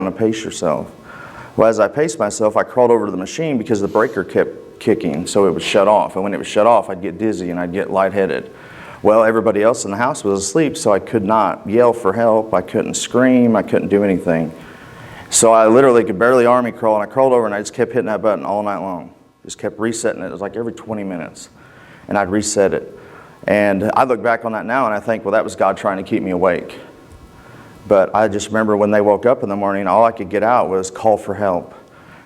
to pace yourself. Well, as I paced myself, I crawled over to the machine because the breaker kept kicking, so it would shut off. And when it would shut off, I'd get dizzy and I'd get lightheaded. Well, everybody else in the house was asleep, so I could not yell for help. I couldn't scream. I couldn't do anything. So I literally could barely army crawl, and I crawled over and I just kept hitting that button all night long. Just kept resetting it. It was like every 20 minutes, and I'd reset it. And I look back on that now and I think, well, that was God trying to keep me awake. But I just remember when they woke up in the morning, all I could get out was call for help.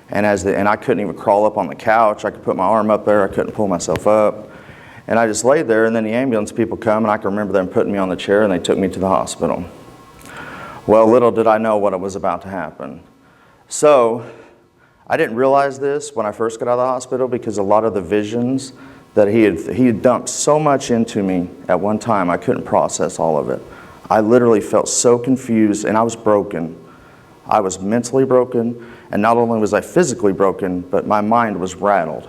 And I couldn't even crawl up on the couch. I could put my arm up there. I couldn't pull myself up. And I just laid there, and then the ambulance people come, and I can remember them putting me on the chair, and they took me to the hospital. Well, little did I know what was about to happen. So I didn't realize this when I first got out of the hospital, because a lot of the visions that he had dumped so much into me at one time, I couldn't process all of it. I literally felt so confused, and I was broken. I was mentally broken, and not only was I physically broken, but my mind was rattled.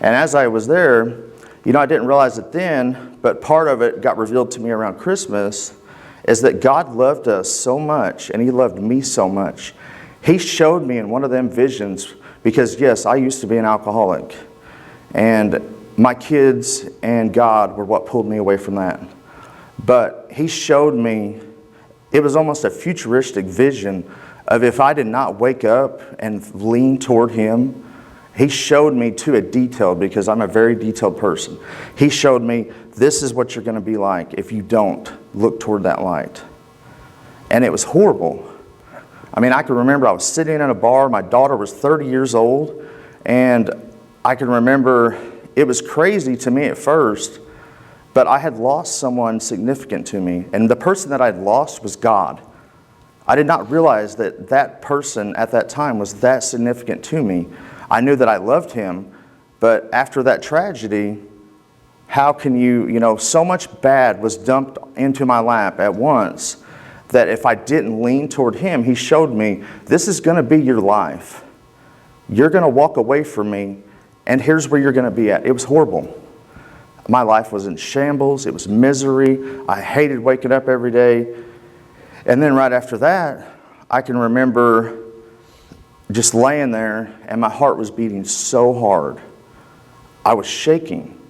And as I was there, I didn't realize it then, but part of it got revealed to me around Christmas, is that God loved us so much, and He loved me so much. He showed me in one of them visions, because yes, I used to be an alcoholic, and my kids and God were what pulled me away from that. But He showed me, it was almost a futuristic vision of if I did not wake up and lean toward Him. He showed me to a detail, because I'm a very detailed person. He showed me, this is what you're going to be like if you don't look toward that light. And it was horrible. I mean, I can remember I was sitting in a bar. My daughter was 30 years old. And I can remember it was crazy to me at first, but I had lost someone significant to me. And the person that I had lost was God. I did not realize that that person at that time was that significant to me. I knew that I loved Him, but after that tragedy, how can so much bad was dumped into my lap at once, that if I didn't lean toward Him, He showed me, this is going to be your life. You're going to walk away from me, and here's where you're going to be at. It was horrible. My life was in shambles. It was misery. I hated waking up every day. And then right after that, I can remember just laying there, and my heart was beating so hard. I was shaking.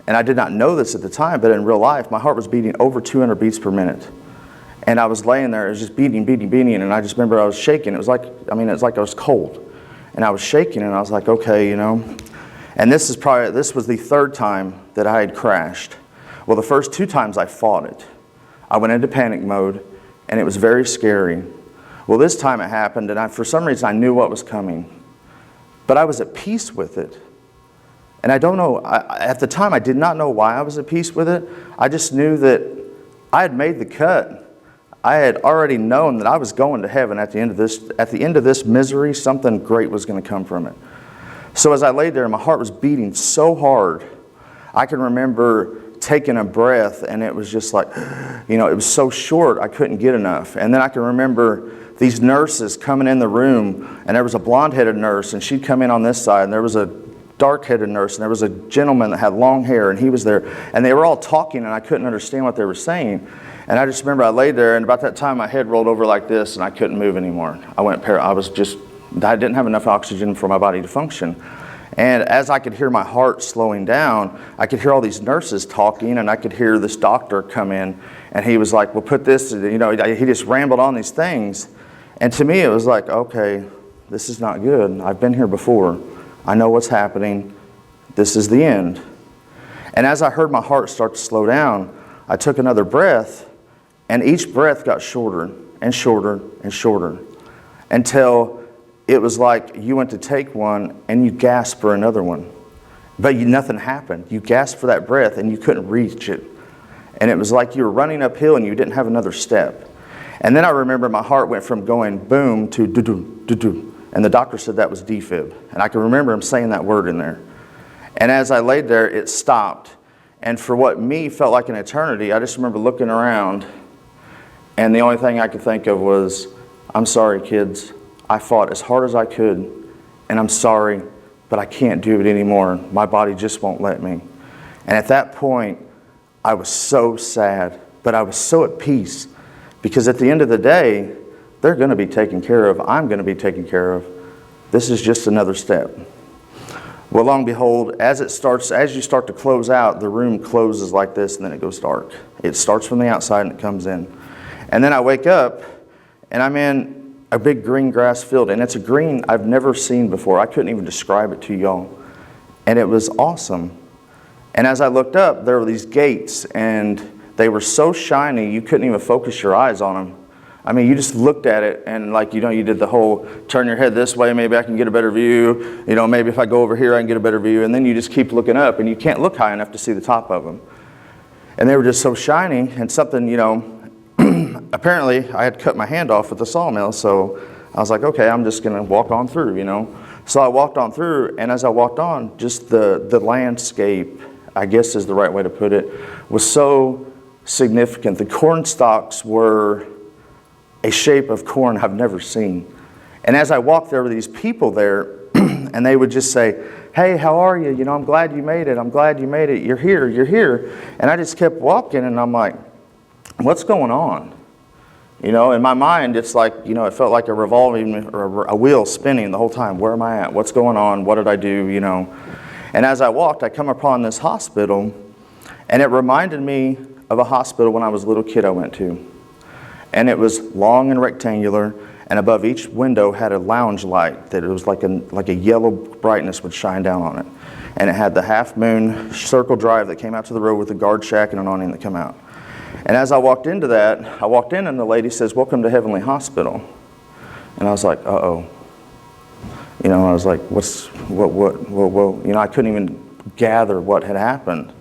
And I did not know this at the time, but in real life, my heart was beating over 200 beats per minute. And I was laying there, it was just beating, and I just remember I was shaking. It was like I was cold. And I was shaking, and I was like, okay, And this was the third time that I had crashed. Well, the first 2 times I fought it. I went into panic mode, and it was very scary. Well, this time it happened, and for some reason I knew what was coming. But I was at peace with it. And I don't know, at the time I did not know why I was at peace with it. I just knew that I had made the cut. I had already known that I was going to heaven at the end of this misery. Something great was going to come from it. So as I laid there, my heart was beating so hard. I can remember taking a breath, and it was just like, it was so short I couldn't get enough. And then I can remember these nurses coming in the room, and there was a blonde-headed nurse, and she'd come in on this side, and there was a dark-headed nurse, and there was a gentleman that had long hair, and he was there, and they were all talking, and I couldn't understand what they were saying. And I just remember I laid there, and about that time my head rolled over like this, and I couldn't move anymore. I didn't have enough oxygen for my body to function. And as I could hear my heart slowing down, I could hear all these nurses talking, and I could hear this doctor come in, and he was like, well, put this, he just rambled on these things. And to me, it was like, okay, this is not good. I've been here before. I know what's happening. This is the end. And as I heard my heart start to slow down, I took another breath, and each breath got shorter and shorter and shorter, until it was like you went to take one and you gasped for another one. But nothing happened. You gasped for that breath and you couldn't reach it. And it was like you were running uphill and you didn't have another step. And then I remember my heart went from going boom to do-do, do-do. And the doctor said that was defib. And I can remember him saying that word in there. And as I laid there, it stopped. And for what me felt like an eternity, I just remember looking around, and the only thing I could think of was, I'm sorry, kids. I fought as hard as I could, and I'm sorry, but I can't do it anymore. My body just won't let me. And at that point, I was so sad, but I was so at peace, because at the end of the day, They're going to be taken care of. I'm going to be taken care of. This is just another step. Well, lo and behold, as you start to close out, the room closes like this, and then it goes dark. It starts from the outside and it comes in. And then I wake up, and I'm in a big green grass field, and it's a green I've never seen before. I couldn't even describe it to y'all. And it was awesome. And as I looked up, there were these gates, and they were so shiny, you couldn't even focus your eyes on them. I mean, you just looked at it, and like, you did the whole turn your head this way, maybe I can get a better view. Maybe if I go over here, I can get a better view. And then you just keep looking up, and you can't look high enough to see the top of them. And they were just so shiny, and something, apparently I had cut my hand off with the sawmill, so I was like, okay, I'm just going to walk on through, So I walked on through, and as I walked on, just the landscape, I guess is the right way to put it, was so significant. The corn stalks were a shape of corn I've never seen. And as I walked, there were these people there, and they would just say, hey, how are you? I'm glad you made it. I'm glad you made it. You're here. You're here. And I just kept walking, and I'm like, what's going on? In my mind, it's like, it felt like a revolving, or a wheel spinning the whole time. Where am I at? What's going on? What did I do? And as I walked, I come upon this hospital, and it reminded me of a hospital when I was a little kid I went to. And it was long and rectangular, and above each window had a lounge light that it was like a yellow brightness would shine down on it. And it had the half moon circle drive that came out to the road with the guard shack and an awning that come out. And as I walked into that, I walked in, and the lady says, welcome to Heavenly Hospital. And I was like, uh-oh. I was like, what? I couldn't even gather what had happened.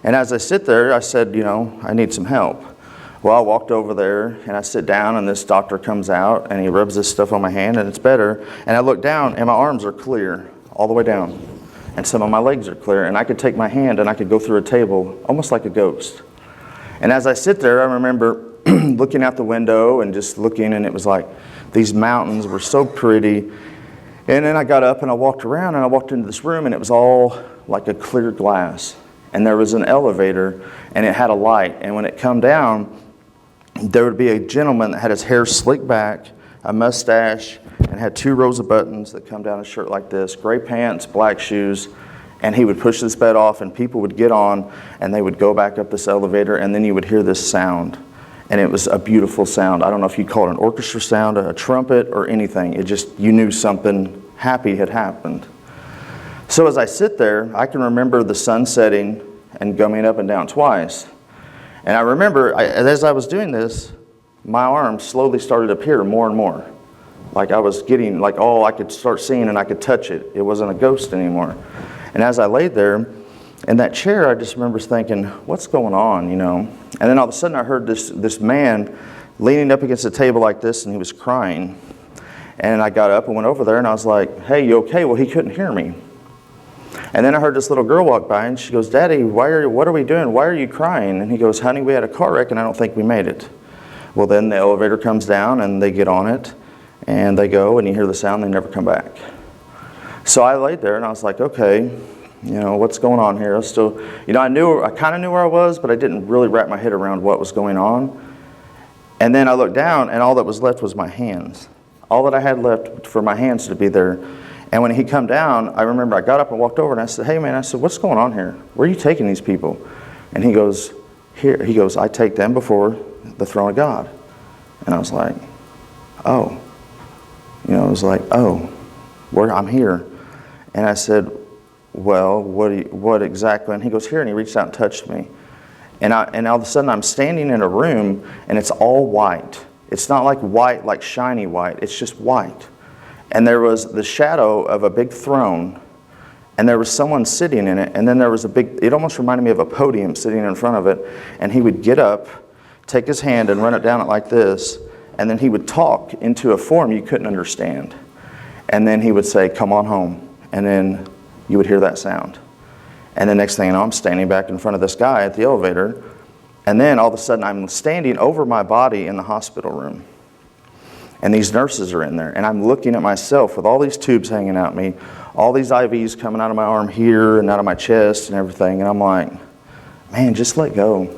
And as I sit there, I said, I need some help. Well, I walked over there, and I sit down, and this doctor comes out, and he rubs this stuff on my hand, and it's better. And I look down, and my arms are clear all the way down. And some of my legs are clear, and I could take my hand, and I could go through a table almost like a ghost. And as I sit there, I remember looking out the window and just looking, and it was like these mountains were so pretty. And then I got up, and I walked around, and I walked into this room, and it was all like a clear glass. And there was an elevator, and it had a light. And when it come down, there would be a gentleman that had his hair slicked back, a mustache, and had 2 rows of buttons that come down his shirt like this, gray pants, black shoes, and he would push this bed off, and people would get on, and they would go back up this elevator, and then you would hear this sound. And it was a beautiful sound. I don't know if you'd call it an orchestra sound, a trumpet, or anything. It just, you knew something happy had happened. So as I sit there, I can remember the sun setting and going up and down twice. And I remember, as I was doing this, my arms slowly started to appear more and more. Like I was getting, I could start seeing and I could touch it. It wasn't a ghost anymore. And as I laid there in that chair, I just remember thinking, what's going on, And then all of a sudden I heard this man leaning up against a table like this, and he was crying. And I got up and went over there, and I was like, hey, you okay? Well, he couldn't hear me. And then I heard this little girl walk by, and she goes, Daddy, what are we doing? Why are you crying? And he goes, honey, we had a car wreck, and I don't think we made it. Well, then the elevator comes down, and they get on it, and they go, and you hear the sound, they never come back. So I laid there, and I was like, okay, what's going on here? I still, I kind of knew where I was, but I didn't really wrap my head around what was going on. And then I looked down, and all that was left was my hands. All that I had left for my hands to be there. And when he come down, I remember I got up and walked over, and I said, hey, man, what's going on here? Where are you taking these people? And he goes, here. He goes, I take them before the throne of God. And I was like, oh. I was like, oh, I'm here. And I said, well, what exactly? And he goes, here, and he reached out and touched me. And all of a sudden, I'm standing in a room, and it's all white. It's not like white, like shiny white. It's just white. And there was the shadow of a big throne, and there was someone sitting in it, and then there was it almost reminded me of a podium sitting in front of it, and he would get up, take his hand and run it down it like this, and then he would talk into a form you couldn't understand. And then he would say, come on home, and then you would hear that sound. And the next thing you know, I'm standing back in front of this guy at the elevator, and then all of a sudden I'm standing over my body in the hospital room. And these nurses are in there, and I'm looking at myself with all these tubes hanging out me, all these IVs coming out of my arm here and out of my chest and everything, and I'm like, man, just let go.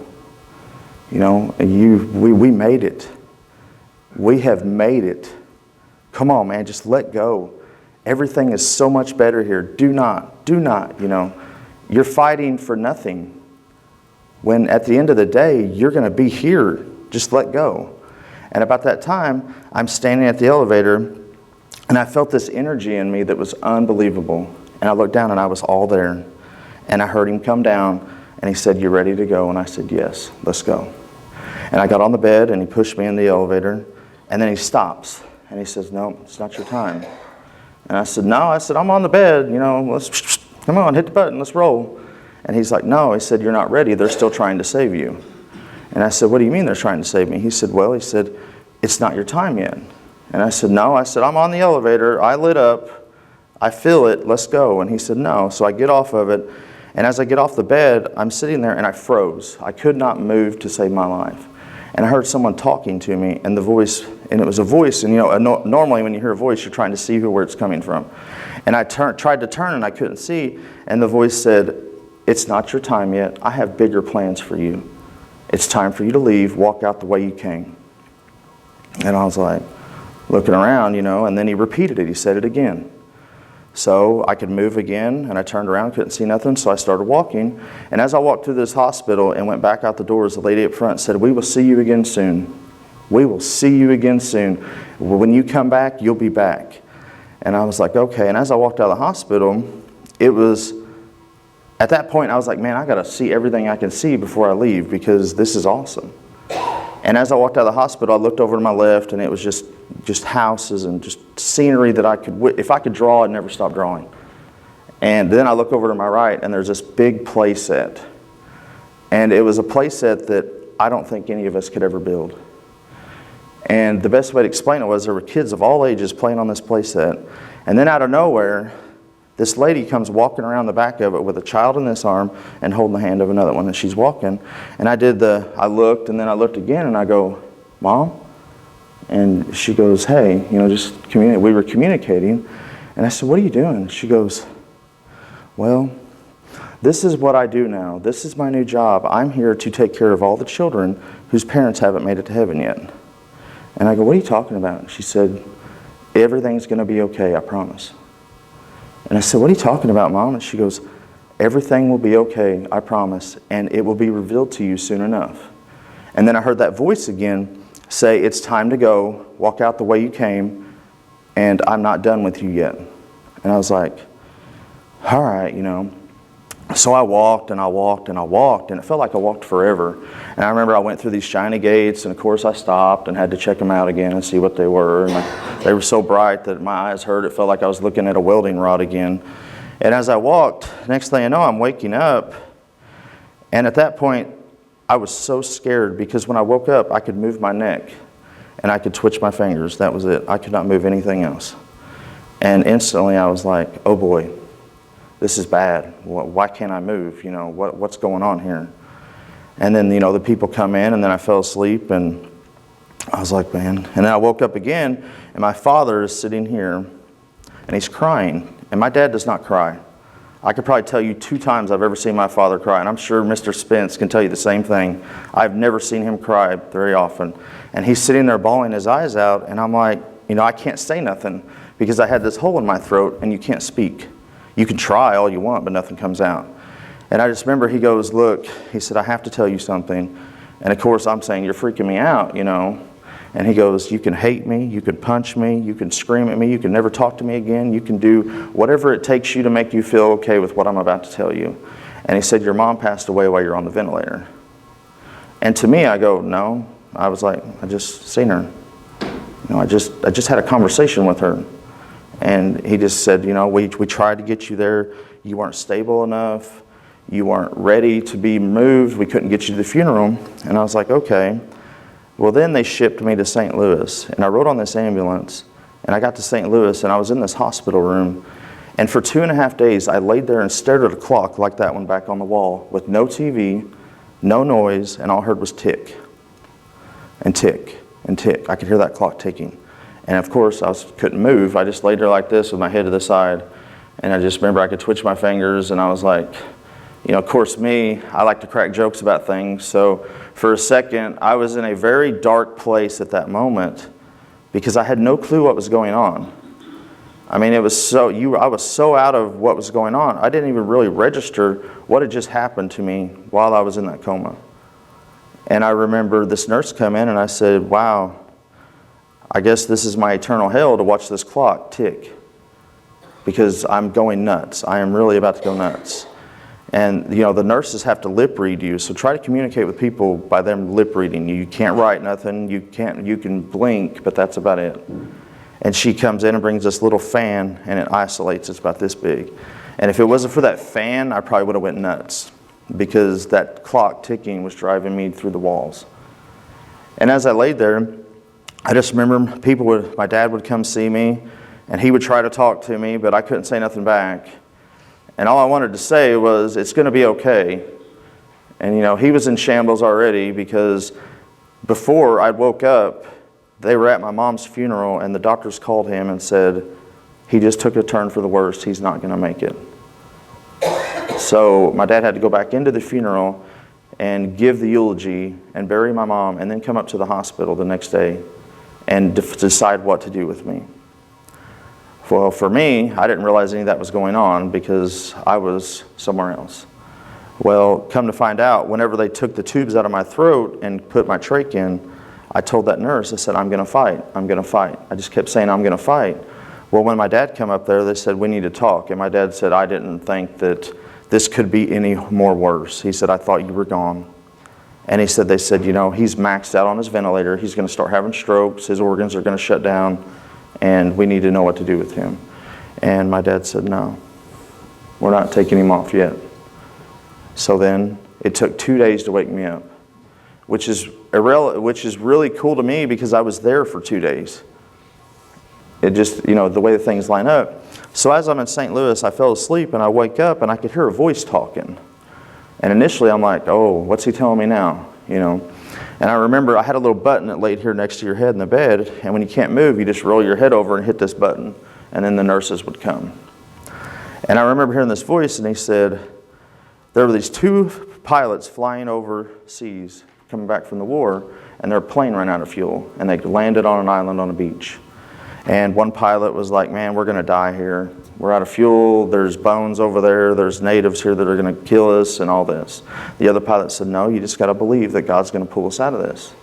We made it. We have made it. Come on, man, just let go. Everything is so much better here. Do not, you're fighting for nothing. When at the end of the day, you're going to be here. Just let go. And about that time, I'm standing at the elevator, and I felt this energy in me that was unbelievable. And I looked down, and I was all there. And I heard him come down, and he said, "You ready to go?" And I said, "Yes, let's go." And I got on the bed, and he pushed me in the elevator, and then he stops, and he says, "No, it's not your time." And I said, "No," I said, "I'm on the bed, let's, come on, hit the button, let's roll." And he's like, "No," he said, "You're not ready, they're still trying to save you." And I said, "What do you mean they're trying to save me?" He said, "It's not your time yet." And I said, "No," I said, "I'm on the elevator, I lit up, I feel it, let's go." And he said, "No." So I get off of it, and as I get off the bed, I'm sitting there and I froze. I could not move to save my life. And I heard someone talking to me, and it was a voice, and normally when you hear a voice, you're trying to see where it's coming from. And I tried to turn, and I couldn't see, and the voice said, "It's not your time yet, I have bigger plans for you. It's time for you to leave, walk out the way you came." And I was like, looking around, and then he repeated it, he said it again. So I could move again, and I turned around, couldn't see nothing, so I started walking. And as I walked through this hospital and went back out the doors, the lady up front said, "We will see you again soon. We will see you again soon. When you come back, you'll be back." And I was like, okay. And as I walked out of the hospital, at that point, I was like, man, I got to see everything I can see before I leave, because this is awesome. And as I walked out of the hospital, I looked over to my left, and it was just houses and just scenery that if I could draw, I'd never stop drawing. And then I look over to my right, and there's this big play set. And it was a play set that I don't think any of us could ever build. And the best way to explain it was there were kids of all ages playing on this play set. And then out of nowhere, this lady comes walking around the back of it with a child in this arm and holding the hand of another one, and she's walking. And I looked, and then I looked again, and I go, "Mom?" And she goes, "Hey, just communicate." We were communicating. And I said, "What are you doing?" She goes, "Well, this is what I do now. This is my new job. I'm here to take care of all the children whose parents haven't made it to heaven yet." And I go, "What are you talking about?" And she said, "Everything's going to be okay, I promise." And I said, "What are you talking about, Mom?" And she goes, "Everything will be okay, I promise, and it will be revealed to you soon enough." And then I heard that voice again say, "It's time to go, walk out the way you came, and I'm not done with you yet." And I was like, all right, So I walked, and I walked, and I walked, and it felt like I walked forever. And I remember I went through these shiny gates, and of course I stopped and had to check them out again and see what they were. And they were so bright that my eyes hurt. It felt like I was looking at a welding rod again. And as I walked, next thing I know, I'm waking up. And at that point, I was so scared, because when I woke up, I could move my neck, and I could twitch my fingers. That was it. I could not move anything else. And instantly I was like, oh boy, this is bad. Why can't I move? What's going on here? And then, the people come in, and then I fell asleep, and I was like, man. And then I woke up again, and my father is sitting here, and he's crying. And my dad does not cry. I could probably tell you 2 times I've ever seen my father cry, and I'm sure Mr. Spence can tell you the same thing. I've never seen him cry very often. And he's sitting there bawling his eyes out, and I'm like, I can't say nothing, because I had this hole in my throat, and you can't speak. You can try all you want, but nothing comes out. And I just remember he goes, look, he said, I have to tell you something. And of course I'm saying, you're freaking me out, And he goes, you can hate me, you can punch me, you can scream at me, you can never talk to me again, you can do whatever it takes you to make you feel okay with what I'm about to tell you. And he said, your mom passed away while you're on the ventilator. And to me, I go, no. I was like, I just seen her. I just had a conversation with her. And he just said, we tried to get you there. You weren't stable enough. You weren't ready to be moved. We couldn't get you to the funeral. And I was like, okay. Well, then they shipped me to St. Louis. And I rode on this ambulance. And I got to St. Louis, and I was in this hospital room. And for 2.5 days, I laid there and stared at a clock like that one back on the wall, with no TV, no noise, and all I heard was tick and tick and tick. I could hear that clock ticking. And of course, I couldn't move. I just laid there like this with my head to the side. And I just remember I could twitch my fingers, and I was like, of course me, I like to crack jokes about things. So for a second, I was in a very dark place at that moment. because I had no clue what was going on. I mean, I was so out of what was going on. I didn't even really register what had just happened to me while I was in that coma. And I remember this nurse come in and I said, wow, I guess this is my eternal hell to watch this clock tick, because I'm going nuts. I am really about to go nuts. And the nurses have to lip read you, so try to communicate with people by them lip reading you. You can't write nothing, you can blink, but that's about it. And she comes in and brings this little fan, and it isolates. It's about this big. And if it wasn't for that fan, I probably would have went nuts, because that clock ticking was driving me through the walls. And as I laid there, I just remember my dad would come see me, and he would try to talk to me, but I couldn't say nothing back. And all I wanted to say was, it's going to be okay. And he was in shambles already, because before I woke up, they were at my mom's funeral, and the doctors called him and said, he just took a turn for the worst. He's not going to make it. So my dad had to go back into the funeral and give the eulogy and bury my mom, and then come up to the hospital the next day and decide what to do with me. Well, for me, I didn't realize any of that was going on, because I was somewhere else. Well, come to find out, whenever they took the tubes out of my throat and put my trach in, I told that nurse, I said, I'm going to fight. I'm going to fight. I just kept saying, I'm going to fight. Well, when my dad came up there, they said, we need to talk. And my dad said, I didn't think that this could be any more worse. He said, I thought you were gone. And they said, he's maxed out on his ventilator. He's going to start having strokes. His organs are going to shut down. And we need to know what to do with him. And my dad said, no, we're not taking him off yet. So then it took 2 days to wake me up, which is really cool to me, because I was there for 2 days. It just, the way the things line up. So as I'm in St. Louis, I fell asleep, and I wake up and I could hear a voice talking. And initially I'm like, oh, what's he telling me now? And I remember I had a little button that laid here next to your head in the bed, and when you can't move, you just roll your head over and hit this button, and then the nurses would come. And I remember hearing this voice, and he said, there were these 2 pilots flying overseas, coming back from the war, and their plane ran out of fuel, and they landed on an island on a beach. And one pilot was like, man, we're going to die here. We're out of fuel. There's bones over there. There's natives here that are going to kill us and all this. The other pilot said, no, you just got to believe that God's going to pull us out of this.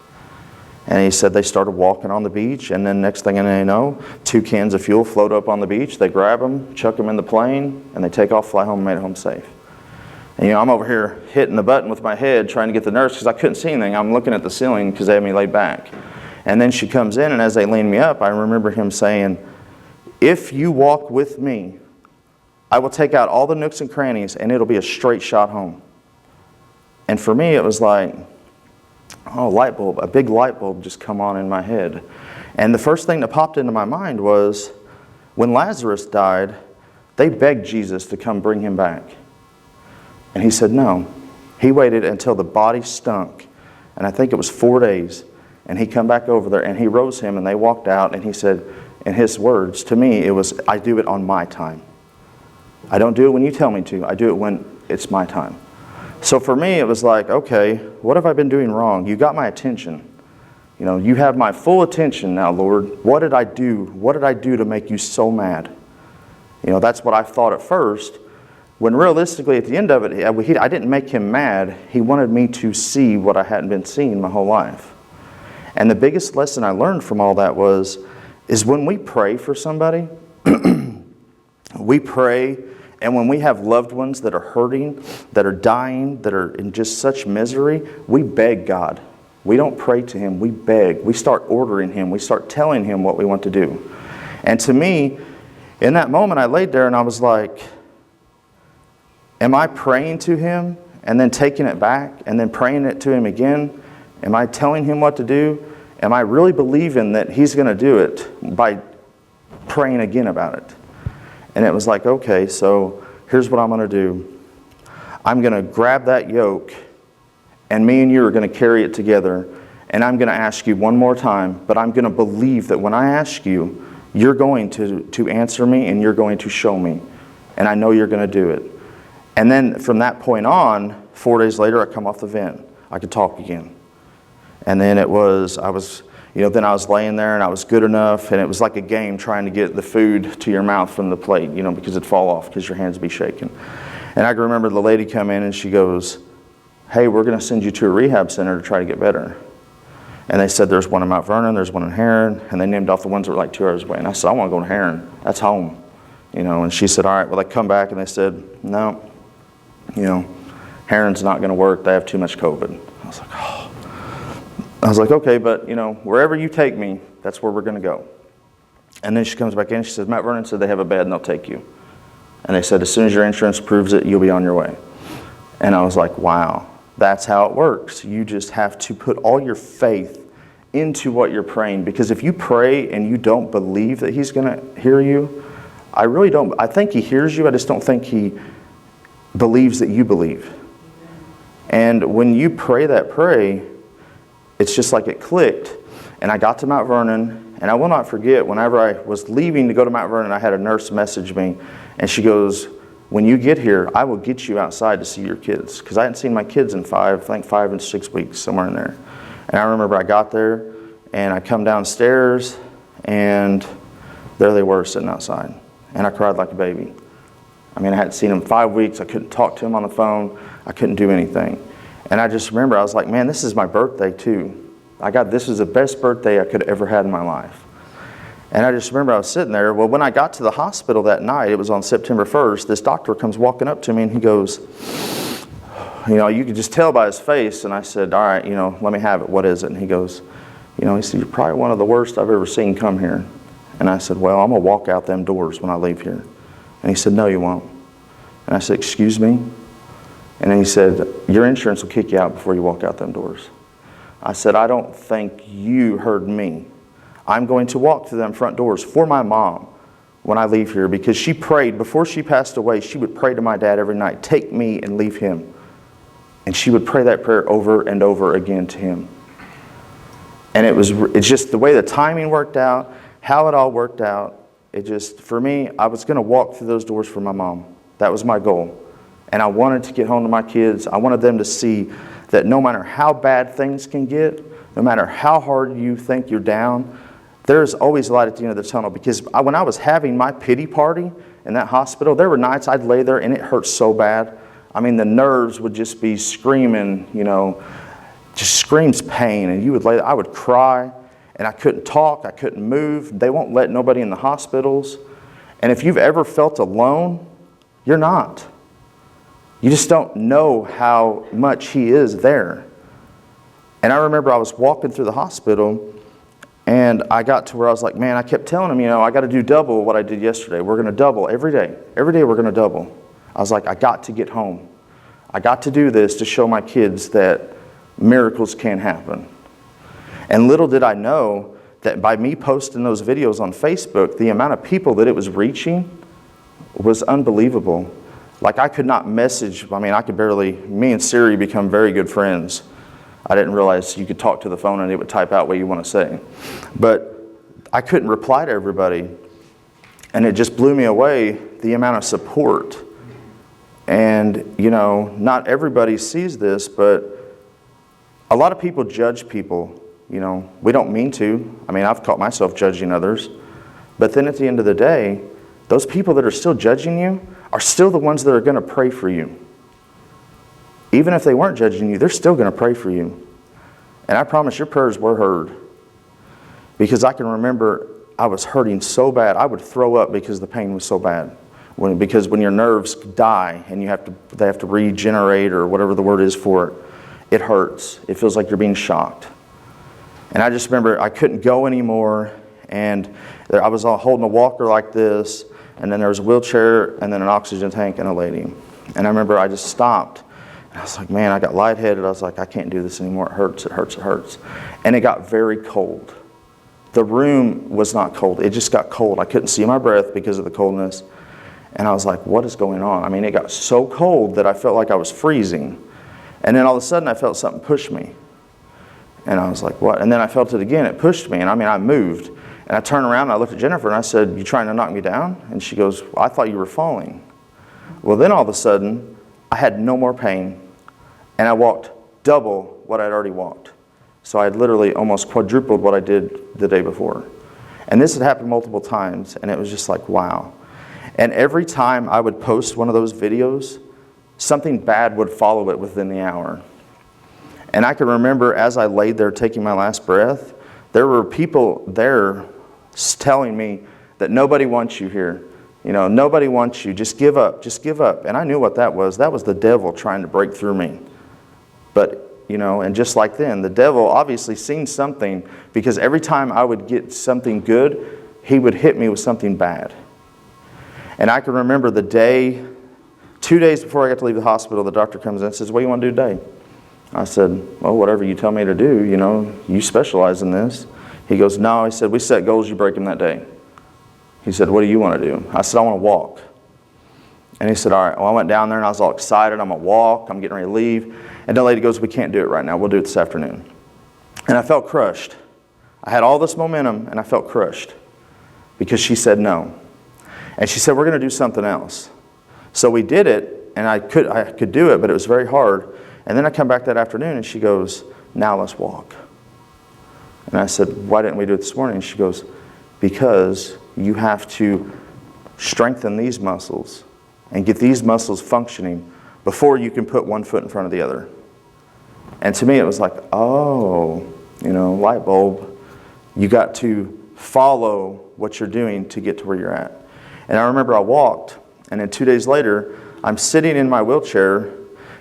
And he said they started walking on the beach, and then next thing they know, 2 cans of fuel float up on the beach. They grab them, chuck them in the plane, and they take off, fly home, and made it home safe. And I'm over here hitting the button with my head trying to get the nurse, because I couldn't see anything. I'm looking at the ceiling because they had me laid back. And then she comes in, and as they lean me up, I remember him saying, if you walk with me, I will take out all the nooks and crannies, and it'll be a straight shot home. And for me, it was like, oh, light bulb, a big light bulb just come on in my head. And the first thing that popped into my mind was, when Lazarus died, they begged Jesus to come bring him back. And he said no. He waited until the body stunk, and I think it was 4 days. And he come back over there, and he rose him, and they walked out, and he said, in his words, to me, it was, I do it on my time. I don't do it when you tell me to. I do it when it's my time. So for me, it was like, okay, what have I been doing wrong? You got my attention. You have my full attention now, Lord. What did I do? What did I do to make you so mad? That's what I thought at first. When realistically, at the end of it, I didn't make him mad. He wanted me to see what I hadn't been seeing my whole life. And the biggest lesson I learned from all that is when we pray for somebody, we pray, and when we have loved ones that are hurting, that are dying, that are in just such misery, we beg God. We don't pray to Him, we beg. We start ordering Him. We start telling Him what we want to do. And to me, in that moment, I laid there and I was like, am I praying to Him and then taking it back and then praying it to Him again? Am I telling Him what to do? Am I really believing that He's going to do it by praying again about it? And it was like, okay, so here's what I'm going to do. I'm going to grab that yoke, and me and you are going to carry it together, and I'm going to ask you one more time, but I'm going to believe that when I ask you, you're going to answer me, and you're going to show me, and I know you're going to do it. And then from that point on, 4 days later, I come off the vent. I could talk again. And then I was then I was laying there and I was good enough, and it was like a game trying to get the food to your mouth from the plate, because it'd fall off because your hands would be shaking. And I can remember the lady come in and she goes, "Hey, we're going to send you to a rehab center to try to get better." And they said there's one in Mount Vernon, there's one in Heron, and they named off the ones that were like 2 hours away. And I said, "I want to go to Heron. That's home." And she said, "All right." Well, they come back and they said, "No, Heron's not going to work. They have too much COVID." I was like, "Oh." I was like, "Okay, but, wherever you take me, that's where we're going to go." And then she comes back in, she says, "Mount Vernon said they have a bed and they'll take you. And they said, as soon as your insurance approves it, you'll be on your way." And I was like, wow. That's how it works. You just have to put all your faith into what you're praying. Because if you pray and you don't believe that He's going to hear you, I really don't. I think He hears you. I just don't think He believes that you believe. And when you pray that prayer, it's just like it clicked. And I got to Mount Vernon, and I will not forget, whenever I was leaving to go to Mount Vernon, I had a nurse message me, and she goes, "When you get here, I will get you outside to see your kids." Because I hadn't seen my kids in 5 and 6 weeks, somewhere in there. And I remember I got there, and I come downstairs, and there they were sitting outside. And I cried like a baby. I hadn't seen them in 5 weeks. I couldn't talk to them on the phone. I couldn't do anything. And I just remember, I was like, man, this is my birthday too. This was the best birthday I could have ever had in my life. And I just remember I was sitting there. Well, when I got to the hospital that night, it was on September 1st, this doctor comes walking up to me and he goes, you could just tell by his face. And I said, "All right, let me have it. What is it?" And he goes, he said, "You're probably one of the worst I've ever seen come here." And I said, "Well, I'm going to walk out them doors when I leave here." And he said, "No, you won't." And I said, "Excuse me?" And then he said, "Your insurance will kick you out before you walk out them doors." I said, "I don't think you heard me. I'm going to walk through them front doors for my mom when I leave here, because she prayed, before she passed away, she would pray to my dad every night, 'Take me and leave him.' And she would pray that prayer over and over again to him." And it's just the way the timing worked out, how it all worked out. For me, I was going to walk through those doors for my mom. That was my goal. And I wanted to get home to my kids. I wanted them to see that no matter how bad things can get, no matter how hard you think you're down, there's always light at the end of the tunnel. Because when I was having my pity party in that hospital, there were nights I'd lay there and it hurt so bad. The nerves would just be screaming, just screams pain. And you would lay there, I would cry, and I couldn't talk, I couldn't move. They won't let nobody in the hospitals. And if you've ever felt alone, you're not. You just don't know how much He is there. And I remember I was walking through the hospital, and I got to where I was like, man, I kept telling him, I got to do double what I did yesterday. We're going to double every day. Every day we're going to double. I was like, I got to get home. I got to do this to show my kids that miracles can happen. And little did I know that by me posting those videos on Facebook, the amount of people that it was reaching was unbelievable. Like, I could not message. I could barely. Me and Siri become very good friends. I didn't realize you could talk to the phone and it would type out what you want to say. But I couldn't reply to everybody. And it just blew me away, the amount of support. And, not everybody sees this, but a lot of people judge people. We don't mean to. I've caught myself judging others. But then at the end of the day, those people that are still judging you are still the ones that are going to pray for you. Even if they weren't judging you, they're still going to pray for you. And I promise your prayers were heard. Because I can remember I was hurting so bad, I would throw up because the pain was so bad. Because when your nerves die and they have to regenerate, or whatever the word is for it, it hurts. It feels like you're being shocked. And I just remember I couldn't go anymore, and I was all holding a walker like this, and then there was a wheelchair, and then an oxygen tank, and a lady. And I remember I just stopped, and I was like, man, I got lightheaded. I was like, I can't do this anymore. It hurts, it hurts, it hurts. And it got very cold. The room was not cold. It just got cold. I couldn't see my breath because of the coldness. And I was like, what is going on? it got so cold that I felt like I was freezing. And then all of a sudden I felt something push me. And I was like, what? And then I felt it again. It pushed me. And I moved. And I turned around and I looked at Jennifer and I said, you trying to knock me down? And she goes, well, I thought you were falling. Well, then all of a sudden, I had no more pain. And I walked double what I'd already walked. So I had literally almost quadrupled what I did the day before. And this had happened multiple times, and it was just like, wow. And every time I would post one of those videos, something bad would follow it within the hour. And I can remember as I laid there taking my last breath, there were people there telling me that nobody wants you here. You know, nobody wants you. Just give up. Just give up. And I knew what that was. That was the devil trying to break through me. But, you know, and just like then, the devil obviously seen something, because every time I would get something good, he would hit me with something bad. And I can remember the day, 2 days before I got to leave the hospital, the doctor comes in and says, "What do you want to do today?" I said, "Well, whatever you tell me to do, you know, you specialize in this." He goes, "No," he said, "we set goals, you break them that day." He said, "What do you want to do?" I said, "I want to walk." And he said, "All right." Well, I went down there and I was all excited. I'm going to walk. I'm getting ready to leave. And the lady goes, "We can't do it right now. We'll do it this afternoon." And I felt crushed. I had all this momentum and I felt crushed because she said no. And she said, "We're going to do something else." So we did it, and I could do it, but it was very hard. And then I come back that afternoon and she goes, "Now let's walk." And I said, "Why didn't we do it this morning?" And she goes, "Because you have to strengthen these muscles and get these muscles functioning before you can put one foot in front of the other." And to me it was like, oh, you know, light bulb. You got to follow what you're doing to get to where you're at. And I remember I walked, and then 2 days later I'm sitting in my wheelchair,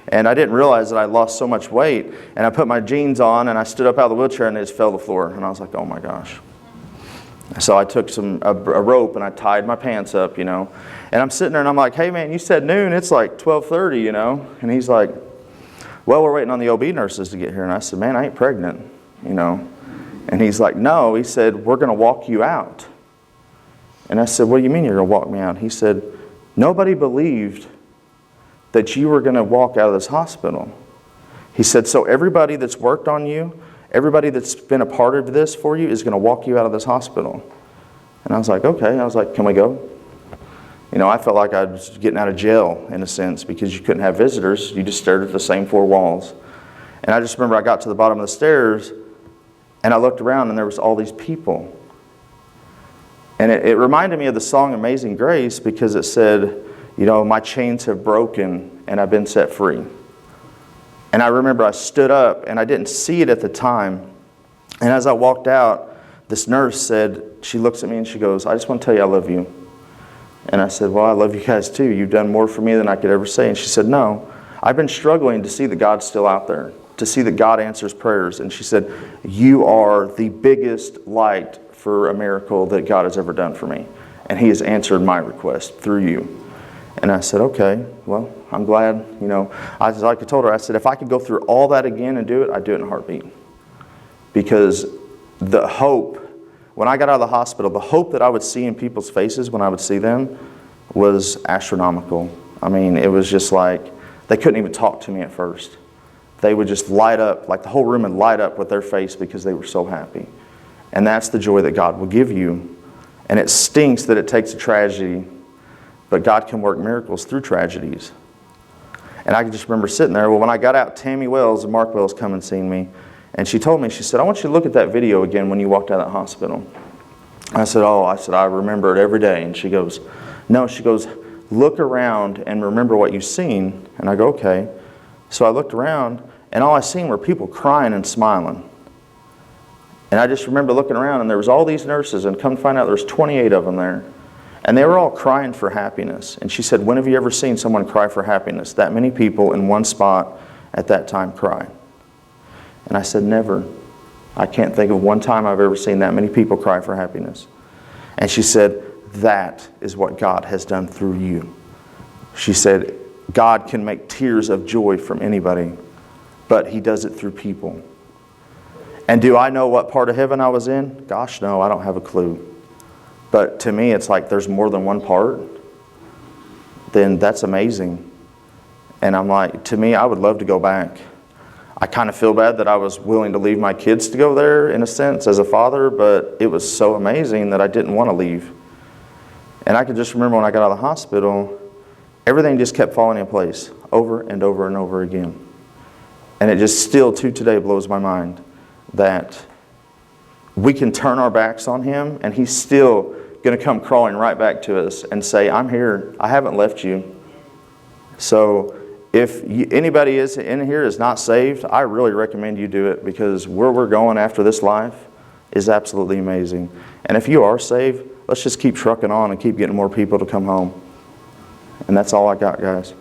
and I didn't realize that I lost so much weight, and I put my jeans on and I stood up out of the wheelchair and it just fell to the floor, and I was like, oh my gosh. So I took a rope and I tied my pants up, you know, and I'm sitting there and I'm like, "Hey man, you said noon, it's like 12:30, you know." And he's like, "Well, we're waiting on the OB nurses to get here." And I said, "Man, I ain't pregnant, you know." And he's like, "No," he said, "we're going to walk you out." And I said, "What do you mean you're going to walk me out?" He said, "Nobody believed that you were going to walk out of this hospital." He said, "So everybody that's worked on you, everybody that's been a part of this for you is going to walk you out of this hospital." And I was like, okay. I was like, "Can we go?" You know, I felt like I was getting out of jail in a sense, because you couldn't have visitors. You just stared at the same four walls. And I just remember I got to the bottom of the stairs and I looked around and there was all these people. And it reminded me of the song Amazing Grace, because it said, you know, "My chains have broken and I've been set free." And I remember I stood up, and I didn't see it at the time. And as I walked out, this nurse said, she looks at me and she goes, "I just want to tell you I love you." And I said, "Well, I love you guys too. You've done more for me than I could ever say." And she said, "No, I've been struggling to see that God's still out there, to see that God answers prayers." And she said, "You are the biggest light for a miracle that God has ever done for me. And He has answered my request through you." And I said, "Okay, well, I'm glad." You know, I told her, I said, if I could go through all that again and do it, I'd do it in a heartbeat. Because the hope, when I got out of the hospital, the hope that I would see in people's faces when I would see them was astronomical. I mean, it was just like, they couldn't even talk to me at first. They would just light up, like the whole room would light up with their face because they were so happy. And that's the joy that God will give you. And it stinks that it takes a tragedy, but God can work miracles through tragedies. And I can just remember sitting there. Well, when I got out, Tammy Wells and Mark Wells come and seen me. And she told me, she said, "I want you to look at that video again when you walked out of that hospital." I said, "Oh," I said, "I remember it every day." And she goes, "No," she goes, "Look around and remember what you've seen." And I go, "Okay." So I looked around, and all I seen were people crying and smiling. And I just remember looking around, and there was all these nurses, and come to find out there was 28 of them there. And they were all crying for happiness. And she said, "When have you ever seen someone cry for happiness? That many people in one spot at that time cry." And I said, "Never. I can't think of one time I've ever seen that many people cry for happiness." And she said, "That is what God has done through you." She said, "God can make tears of joy from anybody, but He does it through people." And do I know what part of heaven I was in? Gosh, no, I don't have a clue. But to me, it's like there's more than one part. Then that's amazing. And I'm like, to me, I would love to go back. I kind of feel bad that I was willing to leave my kids to go there, in a sense, as a father, but it was so amazing that I didn't want to leave. And I can just remember when I got out of the hospital, everything just kept falling in place over and over and over again. And it just still to today blows my mind that we can turn our backs on Him and He's still going to come crawling right back to us and say, I'm here. I haven't left you. So if anybody is in here is not saved, I really recommend you do it, because where we're going after this life is absolutely amazing. And if you are saved, let's just keep trucking on and keep getting more people to come home. And that's all I got, guys.